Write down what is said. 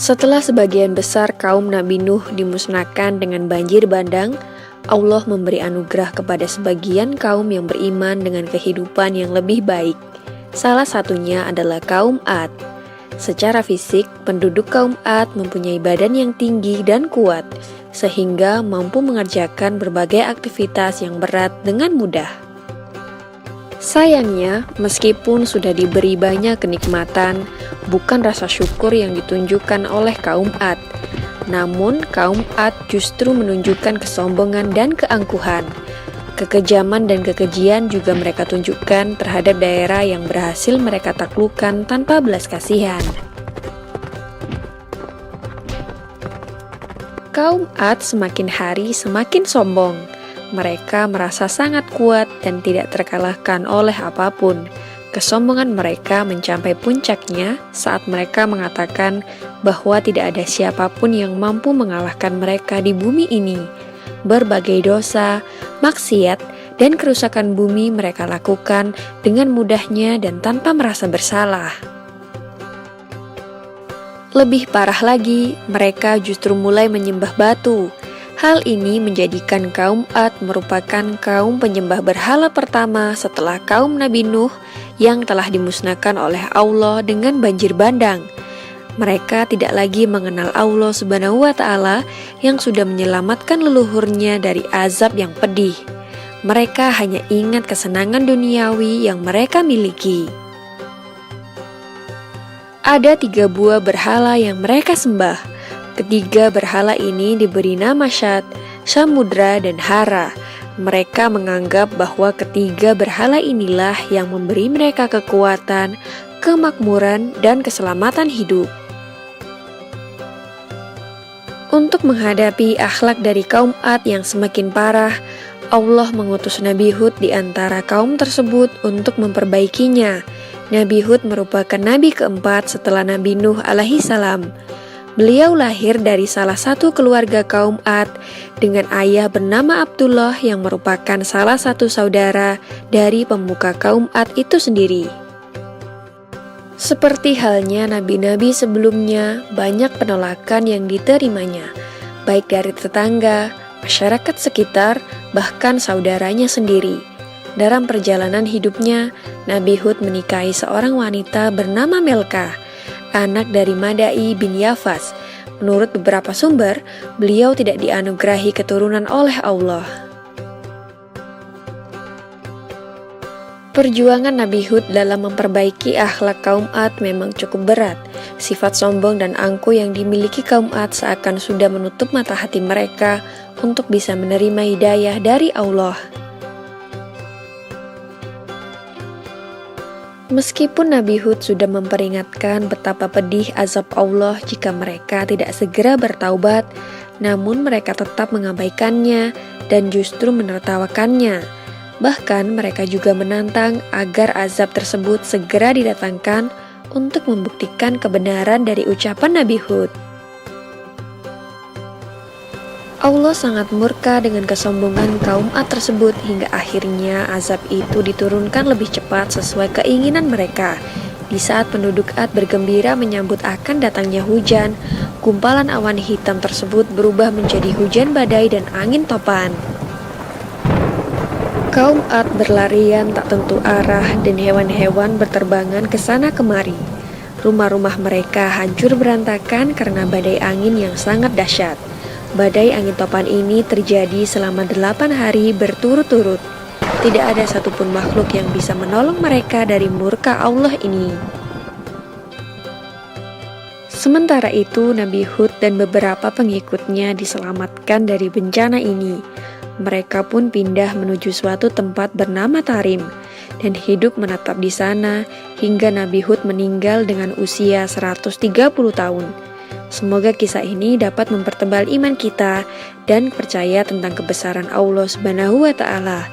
Setelah sebagian besar kaum Nabi Nuh dimusnahkan dengan banjir bandang, Allah memberi anugerah kepada sebagian kaum yang beriman dengan kehidupan yang lebih baik. Salah satunya adalah kaum Ad. Secara fisik, penduduk kaum Ad mempunyai badan yang tinggi dan kuat, sehingga mampu mengerjakan berbagai aktivitas yang berat dengan mudah. Sayangnya, meskipun sudah diberi banyak kenikmatan, bukan rasa syukur yang ditunjukkan oleh kaum Ad. Namun, kaum Ad justru menunjukkan kesombongan dan keangkuhan. Kekejaman dan kekejian juga mereka tunjukkan terhadap daerah yang berhasil mereka taklukkan tanpa belas kasihan. Kaum Ad semakin hari semakin sombong. Mereka merasa sangat kuat dan tidak terkalahkan oleh apapun. Kesombongan mereka mencapai puncaknya saat mereka mengatakan bahwa tidak ada siapapun yang mampu mengalahkan mereka di bumi ini. Berbagai dosa, maksiat, dan kerusakan bumi mereka lakukan dengan mudahnya dan tanpa merasa bersalah. Lebih parah lagi, mereka justru mulai menyembah batu. Hal ini menjadikan kaum Ad merupakan kaum penyembah berhala pertama setelah kaum Nabi Nuh yang telah dimusnahkan oleh Allah dengan banjir bandang. Mereka tidak lagi mengenal Allah Subhanahu wa Ta'ala yang sudah menyelamatkan leluhurnya dari azab yang pedih. Mereka hanya ingat kesenangan duniawi yang mereka miliki. Ada 3 buah berhala yang mereka sembah. Ketiga berhala ini diberi nama Syad, Samudra, dan Hara. Mereka menganggap bahwa ketiga berhala inilah yang memberi mereka kekuatan, kemakmuran, dan keselamatan hidup. Untuk menghadapi akhlak dari kaum Ad yang semakin parah, Allah mengutus Nabi Hud di antara kaum tersebut untuk memperbaikinya. Nabi Hud merupakan nabi keempat setelah Nabi Nuh alaihi salam. Beliau lahir dari salah satu keluarga kaum Ad dengan ayah bernama Abdullah yang merupakan salah satu saudara dari pemuka kaum Ad itu sendiri. Seperti halnya nabi-nabi sebelumnya, banyak penolakan yang diterimanya, baik dari tetangga, masyarakat sekitar, bahkan saudaranya sendiri. Dalam perjalanan hidupnya, Nabi Hud menikahi seorang wanita bernama Melkah, anak dari Madai bin Yafas. Menurut beberapa sumber, beliau tidak dianugerahi keturunan oleh Allah. Perjuangan Nabi Hud dalam memperbaiki akhlak kaum Ad memang cukup berat. Sifat sombong dan angkuh yang dimiliki kaum Ad seakan sudah menutup mata hati mereka untuk bisa menerima hidayah dari Allah. Meskipun Nabi Hud sudah memperingatkan betapa pedih azab Allah jika mereka tidak segera bertaubat, namun mereka tetap mengabaikannya dan justru menertawakannya. Bahkan mereka juga menantang agar azab tersebut segera didatangkan untuk membuktikan kebenaran dari ucapan Nabi Hud. Allah sangat murka dengan kesombongan kaum Ad tersebut hingga akhirnya azab itu diturunkan lebih cepat sesuai keinginan mereka. Di saat penduduk Ad bergembira menyambut akan datangnya hujan, gumpalan awan hitam tersebut berubah menjadi hujan badai dan angin topan. Kaum Ad berlarian tak tentu arah dan hewan-hewan berterbangan ke sana kemari. Rumah-rumah mereka hancur berantakan karena badai angin yang sangat dahsyat. Badai angin topan ini terjadi selama 8 hari berturut-turut. Tidak ada satupun makhluk yang bisa menolong mereka dari murka Allah ini. Sementara itu, Nabi Hud dan beberapa pengikutnya diselamatkan dari bencana ini. Mereka pun pindah menuju suatu tempat bernama Tarim dan hidup menetap di sana hingga Nabi Hud meninggal dengan usia 130 tahun. Semoga kisah ini dapat mempertebal iman kita dan percaya tentang kebesaran Allah Subhanahu wa Ta'ala.